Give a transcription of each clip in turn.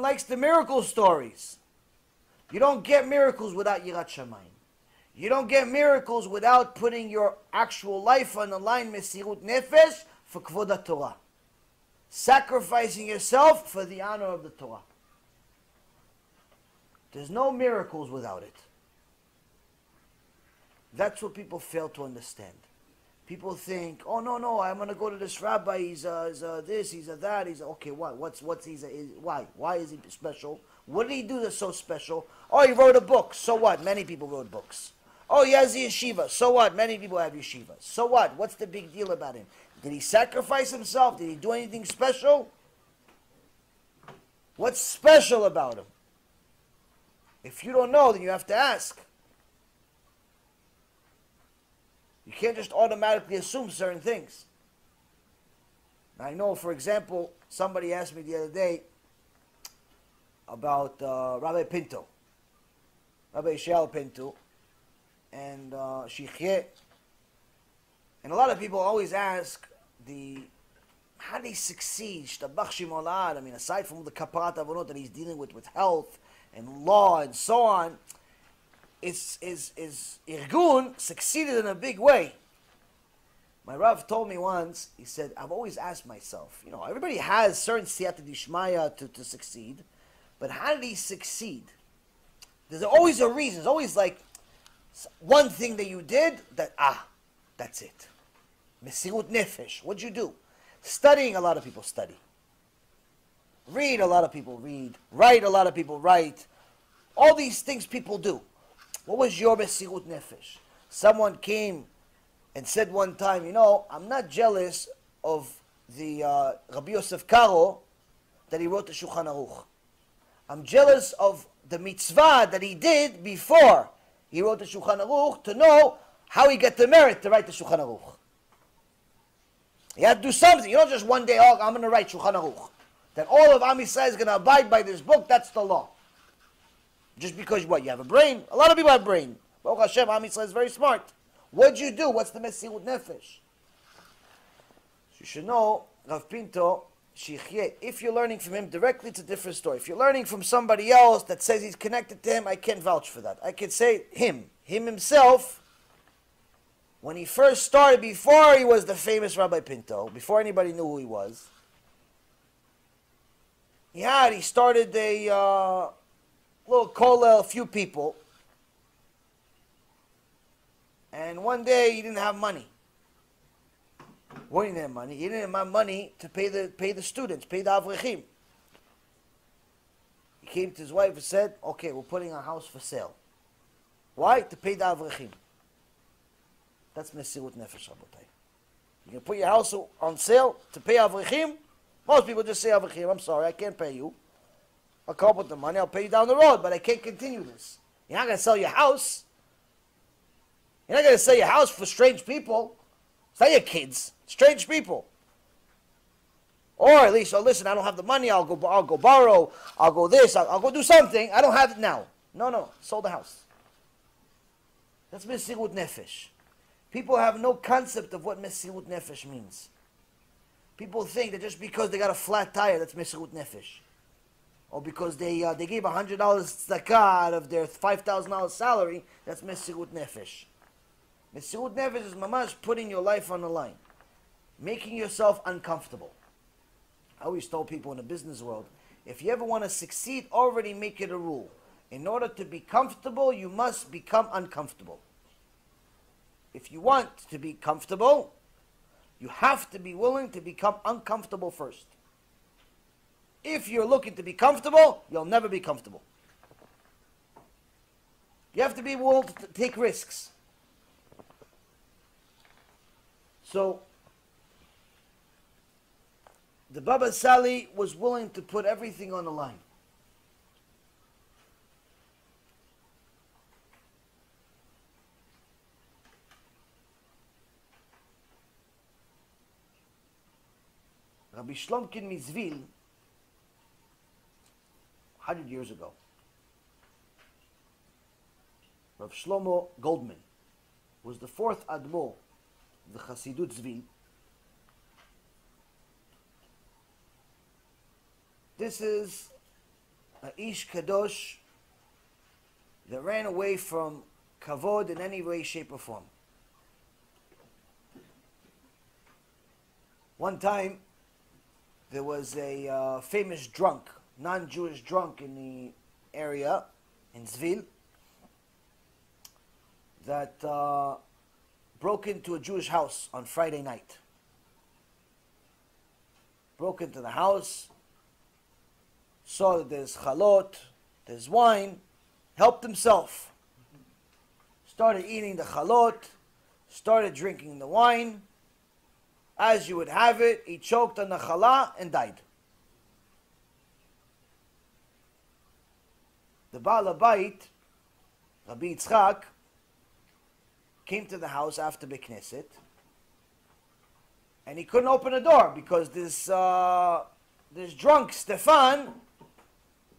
likes the miracle stories. You don't get miracles without Yirat Shamayim. You don't get miracles without putting your actual life on the line, Mesirut Nefesh, for Kvod Torah. Sacrificing yourself for the honor of the Torah. There's no miracles without it. That's what people fail to understand. People think, oh no, I'm going to go to this rabbi, he's this, he's that, he's okay, what? Why is he special? What did he do that's so special? Oh, he wrote a book, so what? Many people wrote books. Oh, he has the yeshiva, so what? Many people have yeshivas. So what? What's the big deal about him? Did he sacrifice himself? Did he do anything special? What's special about him? If you don't know, then you have to ask. You can't just automatically assume certain things. I know, for example, somebody asked me the other day about Rabbi Pinto, Rabbi Yisrael Pinto, and Shichyeh. And a lot of people always ask, how did he succeed? Shtabach Shimolad. I mean, aside from the kaparat avonot that he's dealing with health and law and so on, his Irgun succeeded in a big way. My Rav told me once, he said, I've always asked myself, everybody has certain siyata dishmaya to succeed, but how did he succeed? There's always a reason. There's always like one thing that you did that's it. Mesirut nefesh. What'd you do? Studying, a lot of people study. Read, a lot of people read. Write, a lot of people write. All these things people do. What was your mesirut nefesh? Someone came and said one time, I'm not jealous of the Rabbi Yosef Karo that he wrote the Shulchan Aruch. I'm jealous of the mitzvah that he did before he wrote the Shulchan Aruch to know how he got the merit to write the Shulchan Aruch. You have to do something. You don't just one day, I'm going to write Shulchan Aruch. That all of Am Yisrael is going to abide by this book, that's the law. Just because, you have a brain? A lot of people have brain. Baruch Hashem, Am Yisrael is very smart. What'd you do? What's the Mesirut Nefesh? So you should know, Rav Pinto, Shichyeh, if you're learning from him directly, it's a different story. If you're learning from somebody else that says he's connected to him, I can't vouch for that. I can say him himself, when he first started, before he was the famous Rabbi Pinto, before anybody knew who he was, he started a little kollel, a few people, and one day he didn't have money. Why didn't he have money? He didn't have money to pay the students, pay the avrechim. He came to his wife and said, okay, we're putting our house for sale. Why? To pay the avrechim. That's mesirut nefesh, Rabotai. You can put your house on sale to pay avrechim. Most people just say avrechim, I'm sorry, I can't pay you. I'll come up with the money, I'll pay you down the road, but I can't continue this. You're not going to sell your house. You're not going to sell your house for strange people. It's not your kids. Strange people. Or at least, listen, I don't have the money, I'll go borrow, I'll go this, I'll go do something. I don't have it now. No, sold the house. That's mesirut nefesh. People have no concept of what mesirut nefesh means. People think that just because they got a flat tire, that's mesirut nefesh. Or because they gave $100 tzedakah out of their $5,000 salary, that's mesirut nefesh. Mesirut nefesh is mamash putting your life on the line. Making yourself uncomfortable. I always told people in the business world, if you ever want to succeed, already make it a rule. In order to be comfortable, you must become uncomfortable. If you want to be comfortable, you have to be willing to become uncomfortable first. If you're looking to be comfortable, you'll never be comfortable. You have to be willing to take risks. So, the Baba Sali was willing to put everything on the line. Rabbi Slum Kid Mizvil, 100 years ago, Rav Shlomo Goldman was the fourth Admo of the Chassidut Zvil. This is a ish kadosh that ran away from kavod in any way, shape, or form. One time, there was a famous drunk, non-Jewish drunk in the area, in Zvil, that broke into a Jewish house on Friday night. Broke into the house, saw that there's chalot, there's wine, helped himself. Started eating the chalot, started drinking the wine. As you would have it, he choked on the challah and died. The Baal Habayit, Rabbi Yitzchak, came to the house after Bekneset, and he couldn't open the door because this drunk Stefan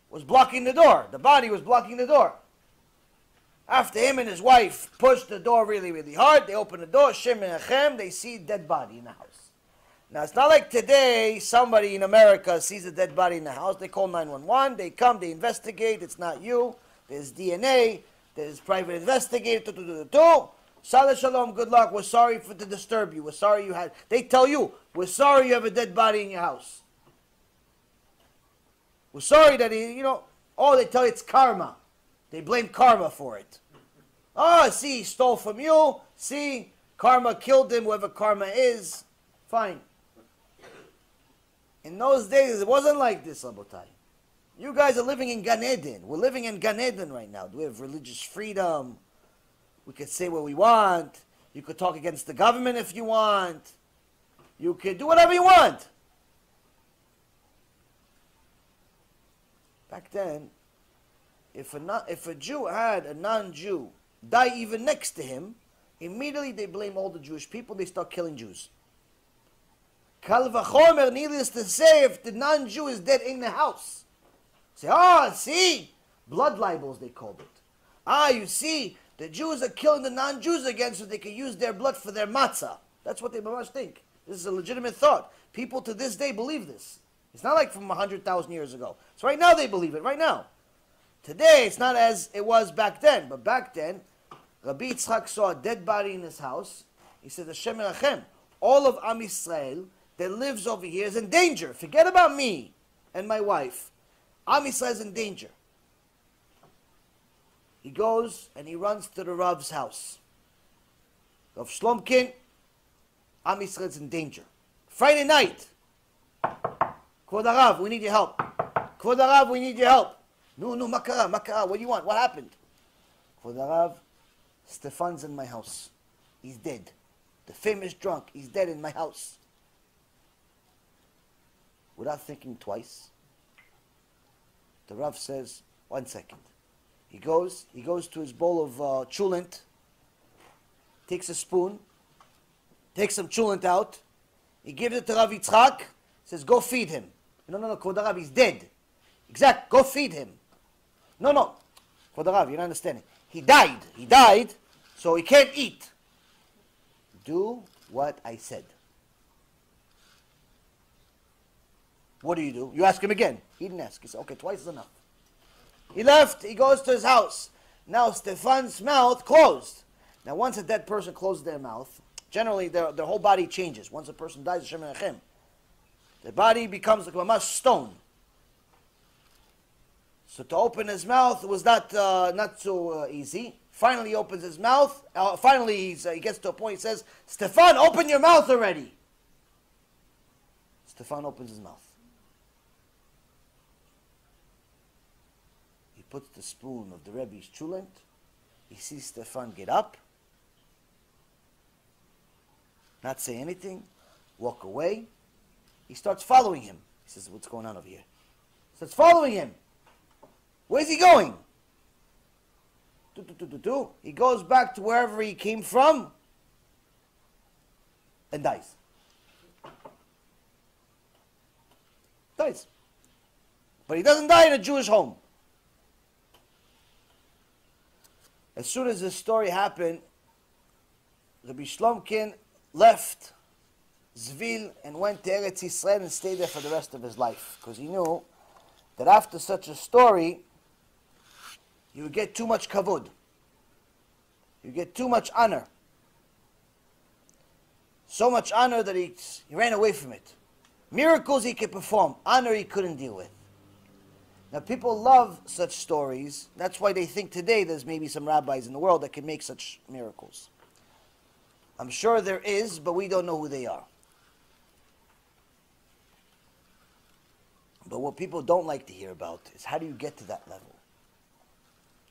was blocking the door. The body was blocking the door. After him and his wife pushed the door really, really hard, they open the door, Shem and Hashem, they see a dead body in the house. Now, it's not like today somebody in America sees a dead body in the house, they call 911, they come, they investigate, it's not you, there's DNA, there's private investigator, Salah Shalom, good luck, we're sorry to disturb you, we're sorry you had, they tell you, we're sorry you have a dead body in your house. We're sorry that he, they tell you it's karma. They blame karma for it. Oh, see, he stole from you. See, karma killed him, whoever karma is. Fine. In those days, it wasn't like this, Rabotai. You guys are living in Gan Eden. We're living in Gan Eden right now. We have religious freedom. We could say what we want. You could talk against the government if you want. You could do whatever you want. Back then, if a Jew had a non-Jew die even next to him, immediately they blame all the Jewish people, they start killing Jews. Kal v'chomer, needless to say, if the non-Jew is dead in the house. Say, see, blood libels they called it. You see, the Jews are killing the non-Jews again so they can use their blood for their matzah. That's what they must think. This is a legitimate thought. People to this day believe this. It's not like from 100,000 years ago. So right now they believe it, right now. Today, it's not as it was back then. But back then, Rabbi Yitzchak saw a dead body in his house. He said, Hashem Erachem, all of Am Yisrael that lives over here is in danger. Forget about me and my wife. Am Yisrael is in danger. He goes and he runs to the Rav's house. Rav Slum Kid, Am Yisrael is in danger. Friday night, Kvod Rav, we need your help. Kvod Rav, we need your help. No, makara, what do you want? What happened? Kvod Rav, Stefan's in my house. He's dead. The famous drunk, he's dead in my house. Without thinking twice, the Rav says, 1 second. He goes to his bowl of cholent, takes a spoon, takes some cholent out, he gives it to Rav Yitzchak, says, go feed him. No, Kvod Rav, he's dead. Exact, go feed him. No, Kvod Rav, you're not understanding. He died, so he can't eat. Do what I said. What do? You ask him again. He didn't ask. He said, okay, twice is enough. He left, he goes to his house. Now Stefan's mouth closed. Now once a dead person closes their mouth, generally their whole body changes. Once a person dies, Hashem Erachem, the body becomes like a mamash stone. So to open his mouth was not so easy. Finally he opens his mouth. Finally he gets to a point, he says, Stefan, open your mouth already. Stefan opens his mouth. He puts the spoon of the Rebbe's cholent. He sees Stefan get up, not say anything, walk away. He starts following him. He says, what's going on over here? He starts following him. Where's he going? He goes back to wherever he came from and dies. Dies. But he doesn't die in a Jewish home. As soon as this story happened, Rabbi Slum Kid left Zvil and went to Eretz Yisrael and stayed there for the rest of his life. Because he knew that after such a story, you would get too much kavod. You get too much honor. So much honor that he ran away from it. Miracles he could perform. Honor he couldn't deal with. Now people love such stories. That's why they think today there's maybe some rabbis in the world that can make such miracles. I'm sure there is, but we don't know who they are. But what people don't like to hear about is how do you get to that level?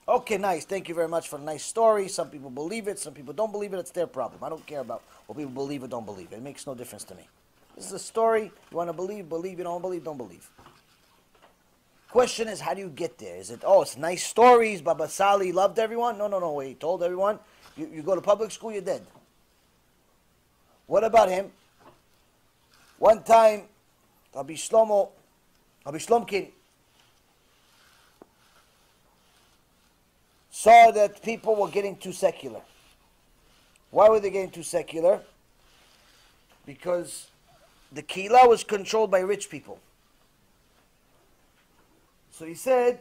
Okay, nice. Thank you very much for a nice story. Some people believe it. Some people don't believe it. It's their problem. I don't care about what people believe or don't believe. It makes no difference to me. This is a story. You want to believe, believe. You don't believe, don't believe. Question is, how do you get there? Is it, oh, it's nice stories. Baba Sali loved everyone? No, no, no. He told everyone, you go to public school, you're dead. What about him? One time, Rabbi Slum Kid saw that people were getting too secular. Why were they getting too secular? Because the Kehillah was controlled by rich people. So he said,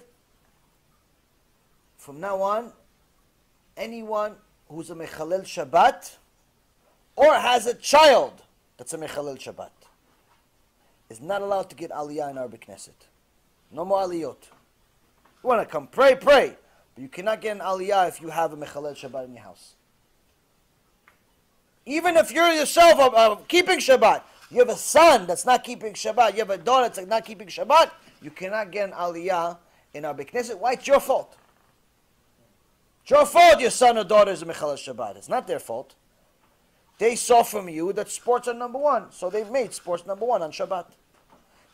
from now on, anyone who's a Mechalel Shabbat or has a child that's a Mechalel Shabbat is not allowed to get Aliyah in our Knesset. No more Aliyot. You want to come pray, pray. But you cannot get an Aliyah if you have a Mechalel Shabbat in your house. Even if you're yourself keeping Shabbat, you have a son that's not keeping Shabbat, you have a daughter that's not keeping Shabbat, you cannot get an Aliyah in our Knesset. Why? It's your fault. It's your fault your son or daughter is a Mechalel Shabbat. It's not their fault. They saw from you that sports are number one, so they made sports number one on Shabbat.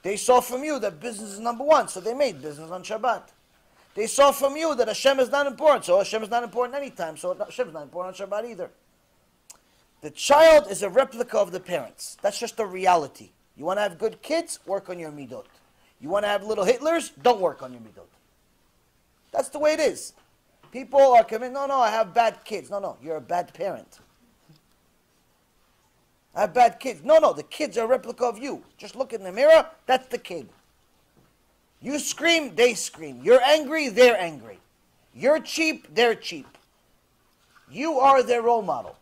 They saw from you that business is number one, so they made business on Shabbat. They saw from you that Hashem is not important, so Hashem is not important anytime, so Hashem is not important on Shabbat either. The child is a replica of the parents. That's just a reality. You want to have good kids? Work on your midot. You want to have little Hitlers? Don't work on your midot. That's the way it is. People are coming, no, I have bad kids. No, you're a bad parent. I have bad kids. No, the kids are a replica of you. Just look in the mirror, that's the kid. You scream, they scream. You're angry, they're angry. You're cheap, they're cheap. You are their role model.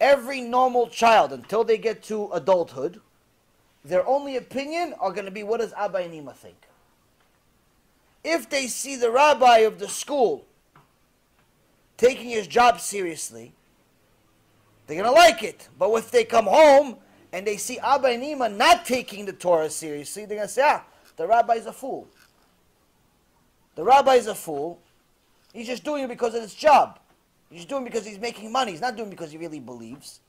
Every normal child, until they get to adulthood, their only opinion are going to be, what does Abba and Ima think? If they see the rabbi of the school taking his job seriously, they're going to like it. But if they come home and they see Abba and Ima not taking the Torah seriously, they're going to say, the rabbi's a fool. The rabbi's a fool. He's just doing it because of his job. He's just doing it because he's making money. He's not doing it because he really believes.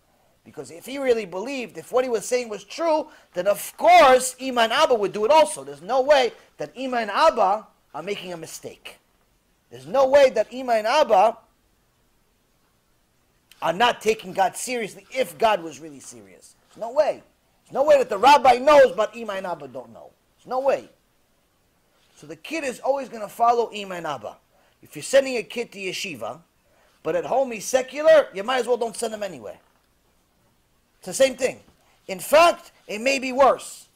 Because if he really believed, if what he was saying was true, then of course Ima and Abba would do it also. There's no way that Ima and Abba are making a mistake. There's no way that Ima and Abba are not taking God seriously if God was really serious. There's no way. There's no way that the rabbi knows, but Ima and Abba don't know. There's no way. So the kid is always going to follow Ima and Abba. If you're sending a kid to yeshiva, but at home he's secular, you might as well don't send him anywhere. It's the same thing. In fact, it may be worse.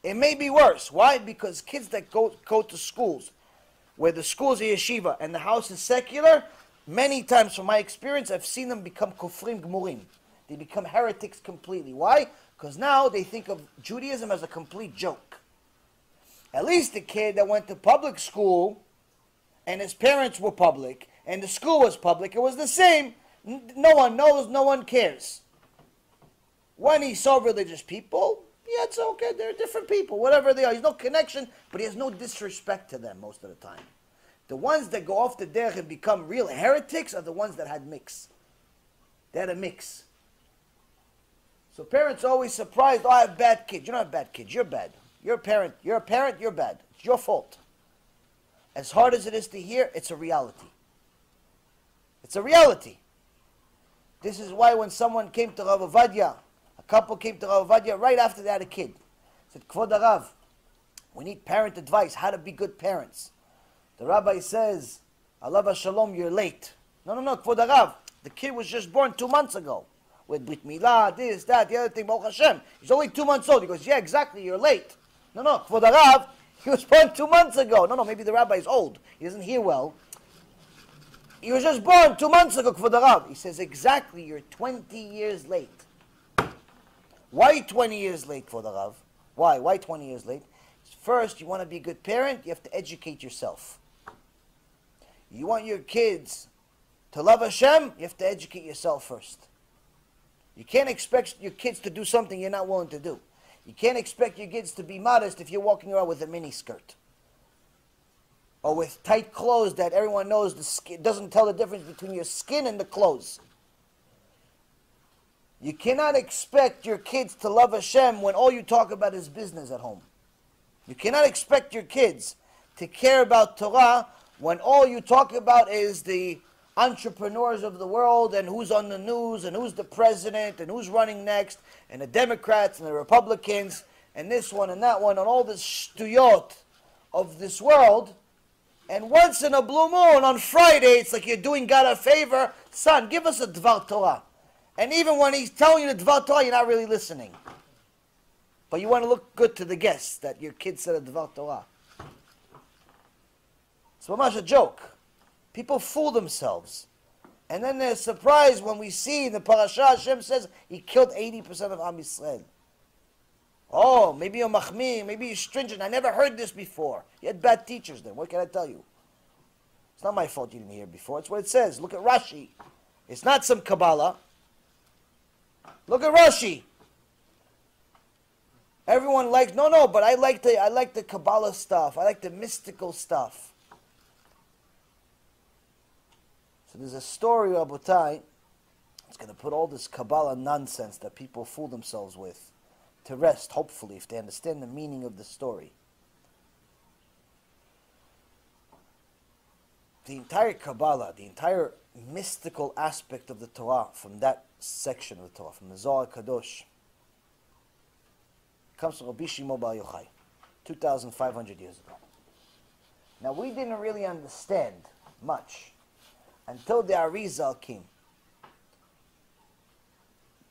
It may be worse. Why? Because kids that go to schools, where the school is a yeshiva and the house is secular, many times from my experience, I've seen them become kufrim gmurim. They become heretics completely. Why? Because now they think of Judaism as a complete joke. At least the kid that went to public school and his parents were public and the school was public, it was the same. No one knows, no one cares. When he saw religious people, yeah, it's okay, they're different people, whatever they are. There's no connection, but he has no disrespect to them most of the time. The ones that go off the derech and become real heretics are the ones that had mix. They had a mix. So parents are always surprised, oh, I have bad kids. You don't have bad kids, you're bad. You're a parent, you're bad. It's your fault. As hard as it is to hear, it's a reality. It's a reality. This is why when someone came to Rav Ovadia, a couple came to Rav Ovadia right after they had a kid, said, Kvod Rav, we need parent advice, how to be good parents. The rabbi says, Allah Shalom, you're late. No, Kvod Rav, the kid was just born 2 months ago. With Brit Milah, this, that, the other thing, Baruch Hashem. He's only 2 months old. He goes, yeah, exactly, you're late. No, Kvod Rav, He was born 2 months ago. No, maybe the rabbi is old. He doesn't hear well. He was just born 2 months ago for the Rav. He says, exactly, you're 20 years late. Why 20 years late for the Rav? Why? Why 20 years late? First, you want to be a good parent, you have to educate yourself. You want your kids to love Hashem, you have to educate yourself first. You can't expect your kids to do something you're not willing to do. You can't expect your kids to be modest if you're walking around with a mini skirt. Or with tight clothes that everyone knows the skin doesn't tell the difference between your skin and the clothes. You cannot expect your kids to love Hashem when all you talk about is business at home. You cannot expect your kids to care about Torah when all you talk about is the entrepreneurs of the world and who's on the news and who's the president and who's running next and the Democrats and the Republicans and this one and that one and all this shtuyot of this world. And once in a blue moon on Friday, it's like you're doing God a favor. Son, give us a Dvar Torah. And even when he's telling you the Dvar Torah, you're not really listening. But you want to look good to the guests that your kid said a Dvar Torah. It's mamash a joke. People fool themselves. And then they're surprised when we see in the parasha, Hashem says he killed 80% of Am Yisrael. Oh, maybe you're machmir, maybe you're stringent. I never heard this before. You had bad teachers then. What can I tell you? It's not my fault you didn't hear it before. It's what it says. Look at Rashi. It's not some Kabbalah. Look at Rashi. Everyone likes, no, but I like the Kabbalah stuff. I like the mystical stuff. So there's a story, Rabotai. It's going to put all this Kabbalah nonsense that people fool themselves with to rest, hopefully, if they understand the meaning of the story. The entire Kabbalah, the entire mystical aspect of the Torah, from that section of the Torah, from the Zohar Kadosh, comes from Rabbi Shimon Bar Yochai, 2,500 years ago. Now, we didn't really understand much until the Arizal came.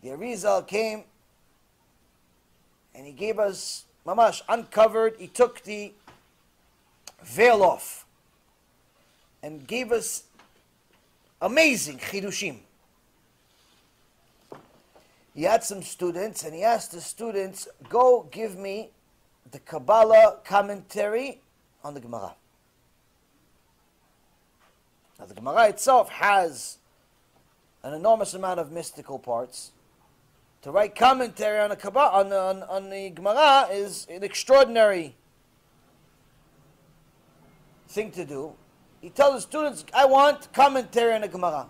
The Arizal came and he gave us, mamash, uncovered, he took the veil off and gave us amazing chidushim. He had some students and he asked the students, go give me the Kabbalah commentary on the Gemara. Now the Gemara itself has an enormous amount of mystical parts. To write commentary on the Kabbalah, on the Gemara is an extraordinary thing to do. He tells the students, I want commentary on the Gemara.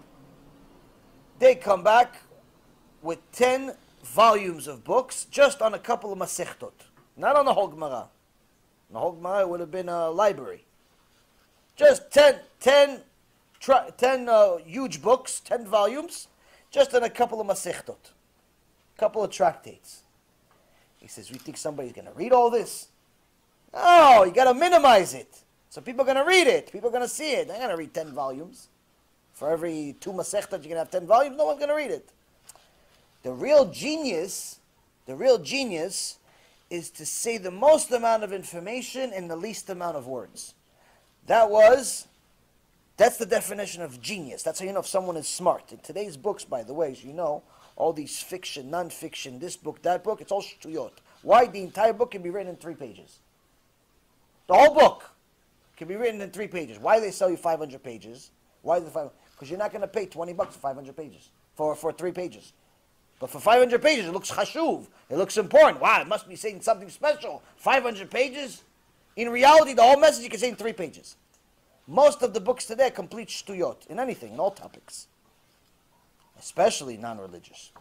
They come back with 10 volumes of books just on a couple of Masechtot. Not on the whole Gemara. The whole Gemara would have been a library. Just 10 huge books, 10 volumes, just on a couple of Masechtot. Couple of tractates. He says, we think somebody's going to read all this? No, you got to minimize it. So people are going to read it. People are going to see it. They're going to read 10 volumes. For every 2 Masechtot, you're going to have 10 volumes. No one's going to read it. The real genius is to say the most amount of information in the least amount of words. That's the definition of genius. That's how you know if someone is smart. In today's books, by the way, as you know, all these fiction, non-fiction, this book, that book, it's all shtuyot. Why? The entire book can be written in 3 pages. The whole book can be written in 3 pages. Why do they sell you 500 pages? Why the 500? Because you're not going to pay $20 for 500 pages, for 3 pages. But for 500 pages, it looks chashuv. It looks important. Wow, it must be saying something special. 500 pages? In reality, the whole message you can say in 3 pages. Most of the books today are complete shtuyot, in anything, in all topics. Especially non-religious.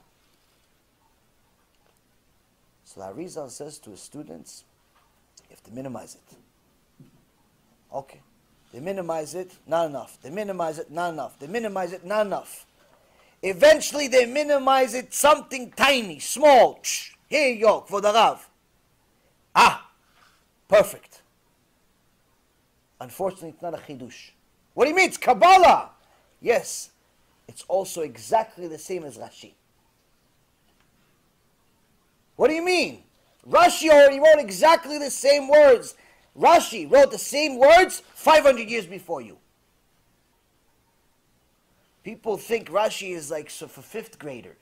So the Arizal says to his students, you have to minimize it. Okay. They minimize it, not enough. They minimize it, not enough. They minimize it, not enough. Eventually they minimize it something tiny, small. Here you go, for the Rav. Perfect. Unfortunately, it's not a chidush. What do you mean? It's Kabbalah. Yes. It's also exactly the same as Rashi. What do you mean? Rashi already wrote exactly the same words. Rashi wrote the same words 500 years before you. People think Rashi is like so for 5th graders.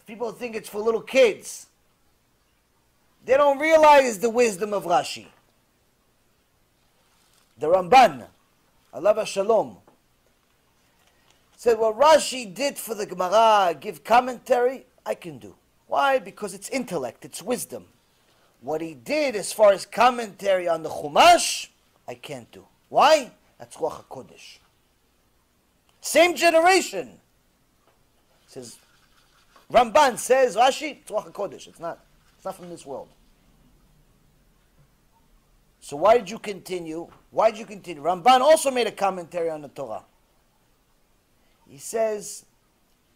People think it's for little kids. They don't realize the wisdom of Rashi. The Ramban, Alav Shalom, said what Rashi did for the Gemara, give commentary, I can do. Why? Because it's intellect, it's wisdom. What he did as far as commentary on the Chumash, I can't do. Why? That's Ruach HaKodesh. Same generation. Says Ramban says Rashi, it's Ruach HaKodesh. It's not from this world. So why did you continue? Why did you continue? Ramban also made a commentary on the Torah. He says,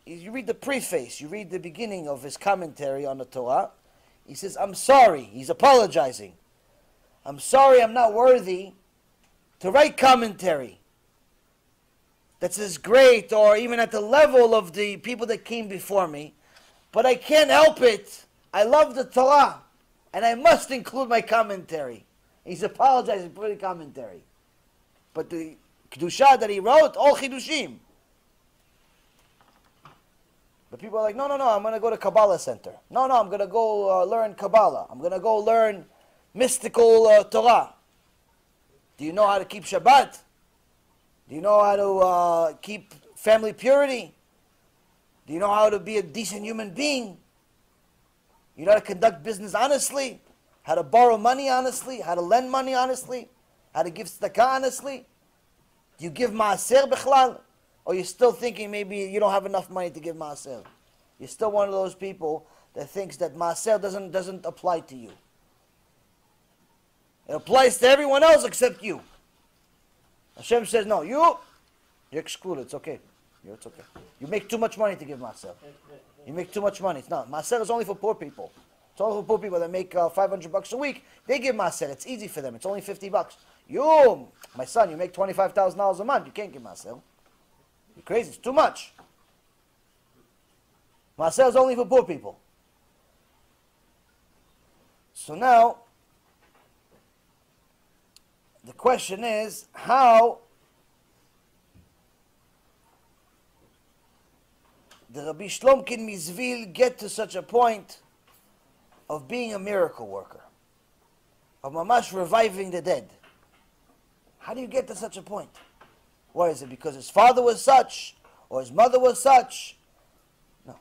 you read the preface, you read the beginning of his commentary on the Torah. He says, I'm sorry. He's apologizing. I'm sorry I'm not worthy to write commentary that's as great or even at the level of the people that came before me. But I can't help it. I love the Torah, and I must include my commentary. He's apologizing for the commentary. But the Kedusha that he wrote, all Chidushim. But people are like, no, I'm going to go to Kabbalah Center. No, I'm going to go learn Kabbalah. I'm going to go learn mystical Torah. Do you know how to keep Shabbat? Do you know how to keep family purity? Do you know how to be a decent human being? You know how to conduct business honestly? How to borrow money honestly? How to lend money honestly? How to give tzedakah honestly? Do you give maaser bichlal? Or you're still thinking maybe you don't have enough money to give maaser? You're still one of those people that thinks that maaser doesn't apply to you. It applies to everyone else except you. Hashem says, no, you're excluded. It's okay. It's okay. You make too much money to give maaser. You make too much money. It's not. Maaser is only for poor people. It's only for poor people that make $500 a week. They give maaser. It's easy for them. It's only $50. You, my son, you make $25,000 a month. You can't give maaser. You're crazy. It's too much. Maaser is only for poor people. So now, the question is, how did Rabbi Slum Kid Mizvil get to such a point of being a miracle worker, of mamash reviving the dead? How do you get to such a point? Why is it because his father was such, or his mother was such? No.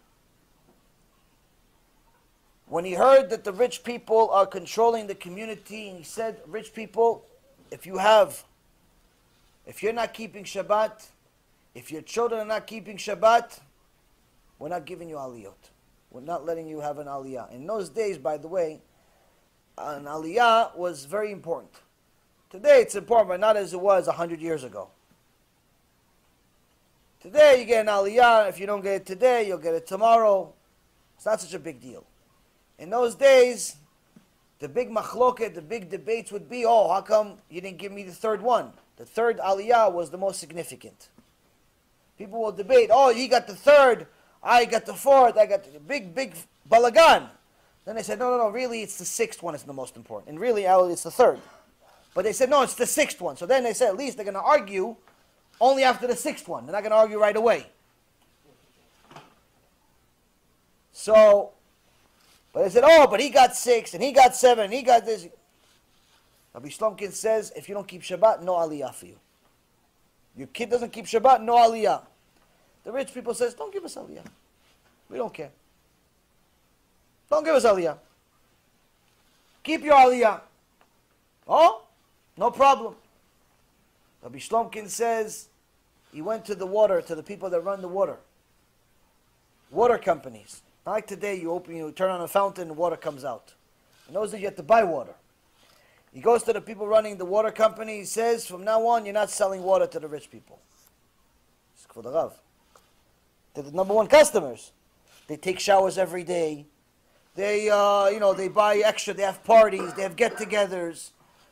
When he heard that the rich people are controlling the community, and he said, rich people, if you're not keeping Shabbat, if your children are not keeping Shabbat, we're not giving you aliyot. We're not letting you have an aliyah. In those days, by the way, an aliyah was very important. Today it's important, but not as it was 100 years ago. Today you get an aliyah. If you don't get it today, you'll get it tomorrow. It's not such a big deal. In those days, the big machloket, the big debates would be, oh, how come you didn't give me the third one? The third aliyah was the most significant. People will debate, oh, he got the third, I got the fourth, I got the big balagan. Then they said, no, really it's the sixth one is the most important. In reality, it's the third. But they said, no, it's the sixth one. So then they said, at least they're going to argue only after the sixth one. They're not going to argue right away. So, but they said, oh, but he got 6, and he got 7, and he got this. Rabbi Slum Kid says, if you don't keep Shabbat, no aliyah for you. Your kid doesn't keep Shabbat, no aliyah. The rich people says, don't give us aliyah. We don't care. Don't give us aliyah. Keep your aliyah. Oh, no problem. Rabbi Slum Kid says, he went to the water, to the people that run the water. Water companies. Not like today, you turn on a fountain and water comes out. In those days, you have to buy water. He goes to the people running the water company. He says, from now on, you're not selling water to the rich people. It's for the Rav. They're the number one customers. They take showers every day. They, they buy extra. They have parties. They have get-togethers.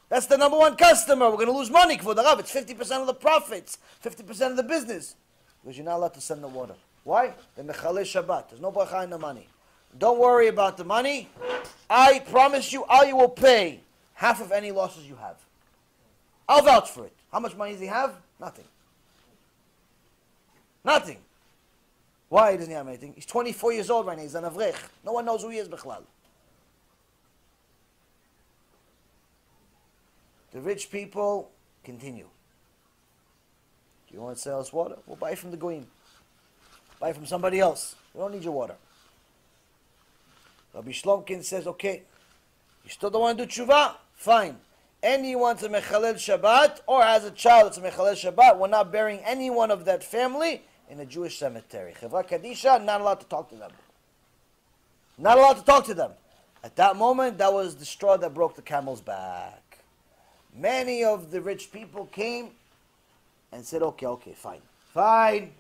That's the number one customer. We're going to lose money for the Rav. It's 50% of the profits, 50% of the business. Because you're not allowed to send the water. Why? The Mechaleh Shabbat. There's no bracha in the money. Don't worry about the money. I promise you, I will pay half of any losses you have. I'll vouch for it. How much money does he have? Nothing. Nothing. Why doesn't he have anything? He's 24 years old right now. He's an avrech. No one knows who he is, bichlal. The rich people continue. Do you want to sell us water? We'll buy from the goyim. Buy from somebody else. We don't need your water. Rabbi Slum Kid says, okay, you still don't want to do tshuva? Fine. Anyone to mechalel Shabbat or has a child that's a mechalel Shabbat, we're not burying anyone of that family in a Jewish cemetery. Chevra Kadisha, not allowed to talk to them. Not allowed to talk to them. At that moment, that was the straw that broke the camel's back. Many of the rich people came and said, okay, fine.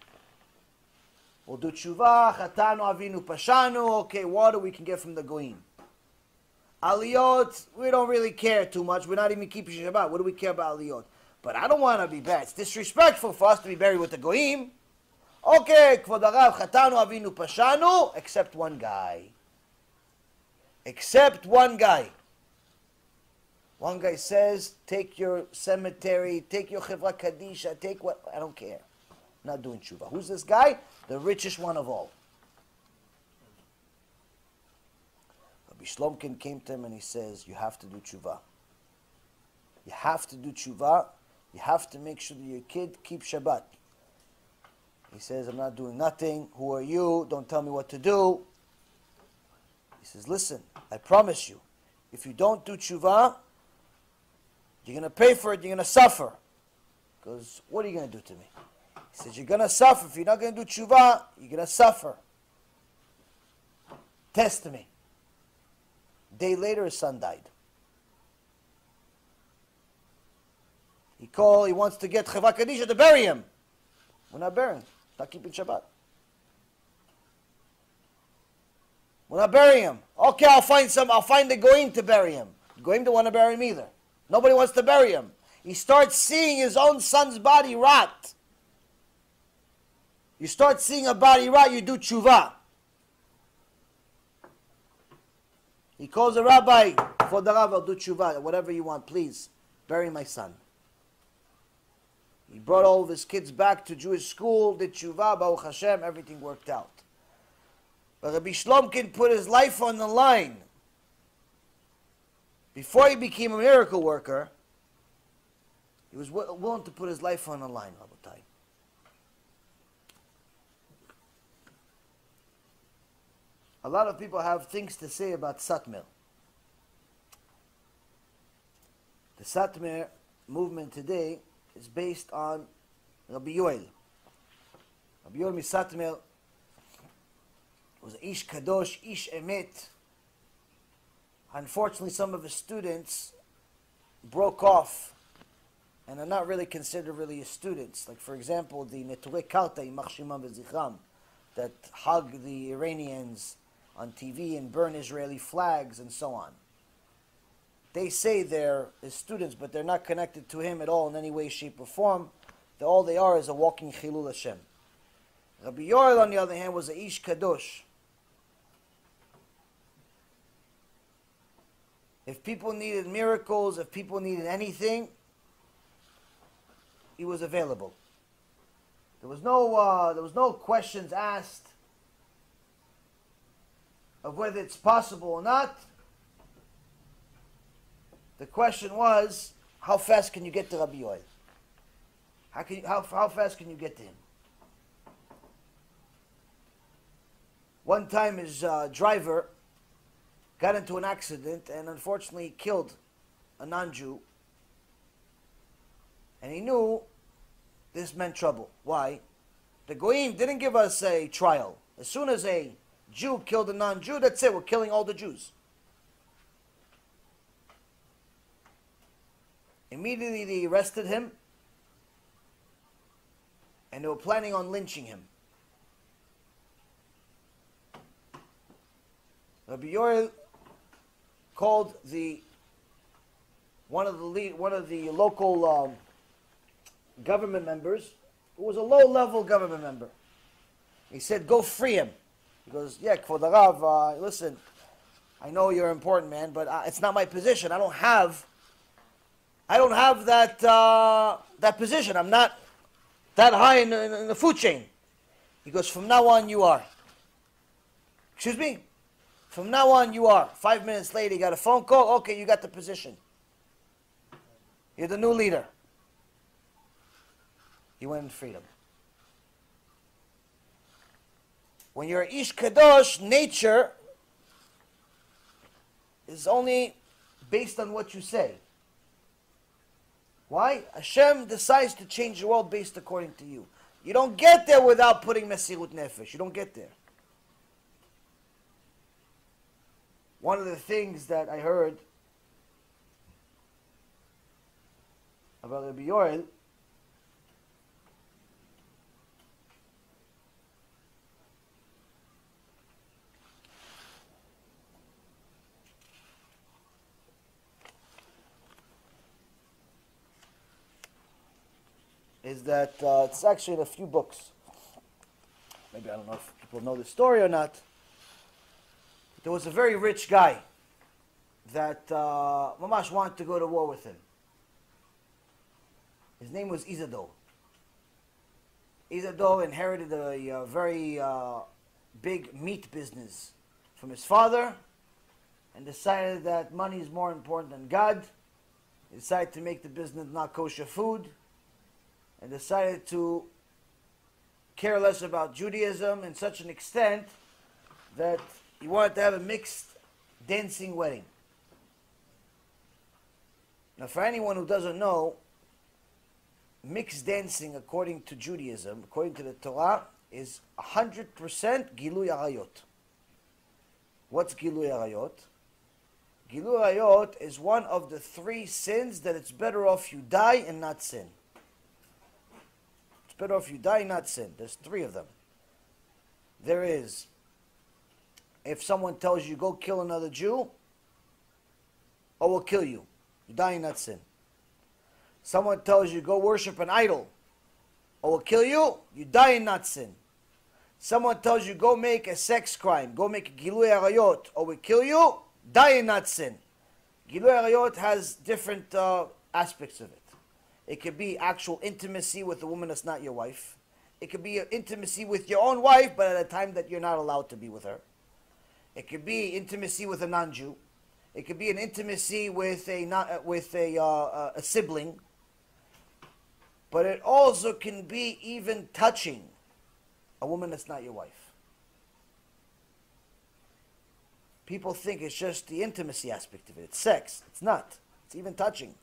We'll do tshuva, chatanu, avinu, pashanu. Okay, water we can get from the goyim. Aliyot, we don't really care too much. We're not even keeping Shabbat. What do we care about aliyot? But I don't want to be bad. It's disrespectful for us to be buried with the goyim. Okay, kvod harav, chatanu, avinu, pashanu, except one guy. Except one guy. One guy says, take your cemetery, take your chevra kadisha, take what, I don't care. I'm not doing tshuva. Who's this guy? The richest one of all. Rabbi Slum Kid came to him and he says, you have to do tshuva. You have to do tshuva. You have to make sure that your kid keeps Shabbat. He says, I'm not doing nothing. Who are you? Don't tell me what to do. He says, listen, I promise you, if you don't do tshuva, you're going to pay for it, you're going to suffer. Because what are you going to do to me? He says, you're going to suffer. If you're not going to do tshuva, you're going to suffer. Test me. A day later, his son died. He wants to get Chevra Kadisha to bury him. We're not burying him. Not keeping Shabbat. We're not burying him. Okay, I'll find the goyim to bury him. The goyim don't want to bury him either. Nobody wants to bury him. He starts seeing his own son's body rot. You start seeing a body rot, you do tshuva. He calls the rabbi, for the rabbi, I'll do tshuva, whatever you want, please, bury my son. He brought all of his kids back to Jewish school, did tshuva, Baruch Hashem, everything worked out. But Rabbi Slum Kid put his life on the line. Before he became a miracle worker, he was willing to put his life on the line, Rabotai. A lot of people have things to say about Satmar. The Satmar movement today is based on Rabbi Yoel. Rabbi Yoel Misatmar was an Ish Kadosh, Ish Emet. Unfortunately, some of his students broke off and are not really considered really his students. Like, for example, the Neturei Karta, Yimach Shemam V'Zichram, that hug the Iranians on TV and burn Israeli flags and so on. They say they're his students, but they're not connected to him at all in any way, shape, or form. All they are is a walking Chilul Hashem. Rabbi Yoel, on the other hand, was a Ish Kadosh. If people needed miracles, if people needed anything, he was available. There was no questions asked of whether it's possible or not. The question was, how fast can you get to Rabbi Yoel? How fast can you get to him? One time his driver got into an accident and unfortunately killed a non-Jew. And he knew this meant trouble. Why? The Goyim didn't give us a trial. As soon as a Jew killed a non-Jew, that's it, we're killing all the Jews. Immediately they arrested him and they were planning on lynching him. Rabbi Yoel called one of the local government members, who was a low-level government member. He said, "Go free him." He goes, "Yeah, Kvod Harav, listen, I know you're important, man, but it's not my position. I don't have that that position. I'm not that high in the food chain. He goes, from now on, you are. Excuse me? From now on, you are. 5 minutes later, you got a phone call. Okay, you got the position. You're the new leader. He went in freedom. When you're Ish Kadosh, nature is only based on what you say. Why? Hashem decides to change the world based according to you. You don't get there without putting Mesirut Nefesh. You don't get there. One of the things that I heard about Rabbi Yaron is that it's actually in a few books. Maybe I don't know if people know the story or not. There was a very rich guy that Mamash wanted to go to war with him. His name was Izado. Izado inherited a very big meat business from his father and decided that money is more important than God. He decided to make the business not kosher food and decided to care less about Judaism in such an extent that he wanted to have a mixed dancing wedding. Now, for anyone who doesn't know, mixed dancing, according to Judaism, according to the Torah, is 100% Gilui Arayot. What's Gilui Arayot? Gilui Arayot is one of the 3 sins that it's better off you die and not sin. It's better off you die and not sin. There's 3 of them. There is, if someone tells you, go kill another Jew, or we'll kill you. You die and not sin. Someone tells you, go worship an idol, or we'll kill you. You die and not sin. Someone tells you, go make a sex crime, go make a Gilui Arayot, or we'll kill you. Die and not sin. Gilui Arayot has different aspects of it. It could be actual intimacy with a woman that's not your wife. It could be intimacy with your own wife, but at a time that you're not allowed to be with her. It could be intimacy with a non-Jew. It could be an intimacy with a sibling. But it also can be even touching a woman that's not your wife. People think it's just the intimacy aspect of it. It's sex. It's not. It's even touching.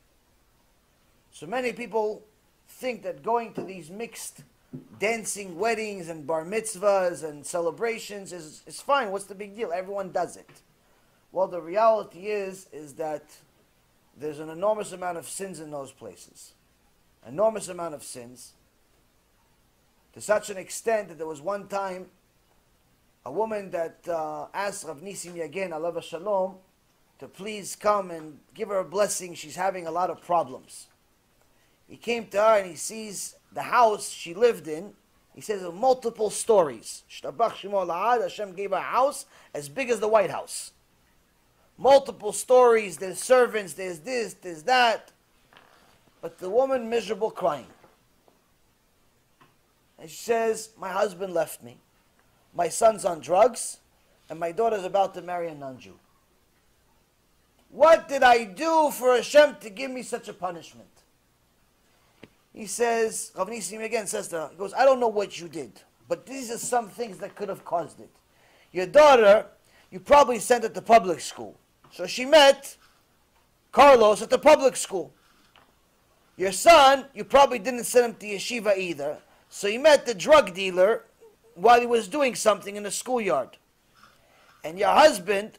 So many people think that going to these mixed dancing weddings and bar mitzvahs and celebrations is fine. What's the big deal? Everyone does it. Well, the reality is that there's an enormous amount of sins in those places. Enormous amount of sins. To such an extent that there was one time a woman that asked Rav Nisim Yagen, alav shalom, to please come and give her a blessing. She's having a lot of problems. He came to her and he sees the house she lived in. He says multiple stories. Hashem gave her a house as big as the White House. Multiple stories. There's servants. There's this. There's that. But the woman miserable, crying. And she says, my husband left me. My son's on drugs. And my daughter's about to marry a non-Jew. What did I do for Hashem to give me such a punishment? He says, Rav Nisim again says to her, he goes, I don't know what you did, but these are some things that could have caused it. Your daughter, you probably sent her to public school. So she met Carlos at the public school. Your son, you probably didn't send him to yeshiva either. So he met the drug dealer while he was doing something in the schoolyard. And your husband,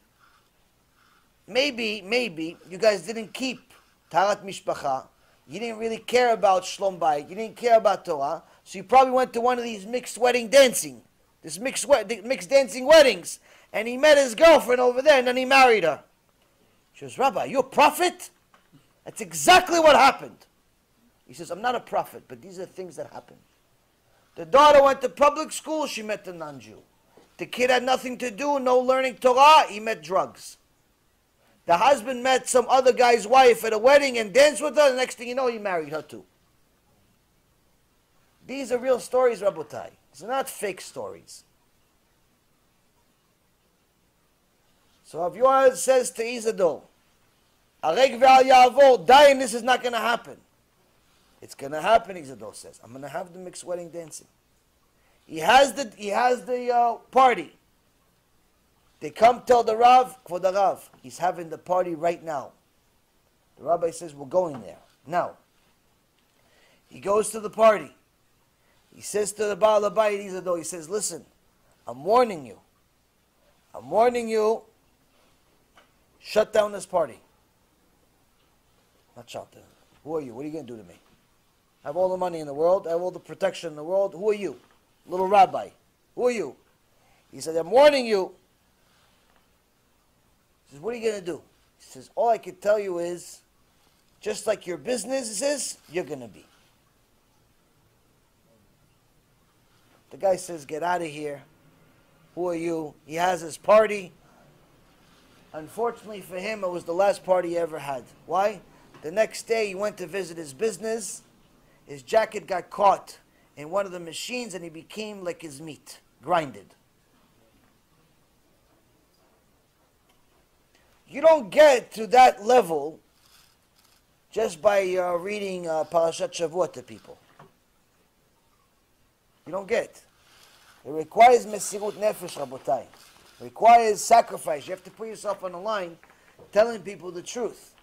maybe, you guys didn't keep Taharat Mishpacha. You didn't really care about Shlom Bayit. You didn't care about Torah. So you probably went to one of these mixed dancing weddings. And he met his girlfriend over there and then he married her. She goes, Rabbi, are you a prophet? That's exactly what happened. He says, I'm not a prophet, but these are things that happen. The daughter went to public school, she met the non-Jew. The kid had nothing to do, no learning Torah, he met drugs. The husband met some other guy's wife at a wedding and danced with her. The next thing you know, he married her too. These are real stories, Rabotai. These are not fake stories. So Abiura says to Izador, Areg ve'al ya'avor, die, and this is not going to happen. It's going to happen, Izador says. I'm going to have the mixed wedding dancing. He has the party. They come tell the Rav, for the Rav, he's having the party right now. The rabbi says, we're going there. Now, he goes to the party. He says to the Baal Habayit, Izador, he says, listen, I'm warning you. I'm warning you, shut down this party. Not shut down. Who are you? What are you going to do to me? I have all the money in the world. I have all the protection in the world. Who are you? Little rabbi. Who are you? He said, I'm warning you. He says, what are you going to do? He says, all I can tell you is, just like your business is, you're going to be. The guy says, get out of here. Who are you? He has his party. Unfortunately for him, it was the last party he ever had. Why? The next day, he went to visit his business. His jacket got caught in one of the machines, and he became like his meat, grinded. You don't get to that level just by reading Parashat Shavuot to people. You don't get. It requires mesirut nefesh, Rabotai. It requires sacrifice. You have to put yourself on the line telling people the truth.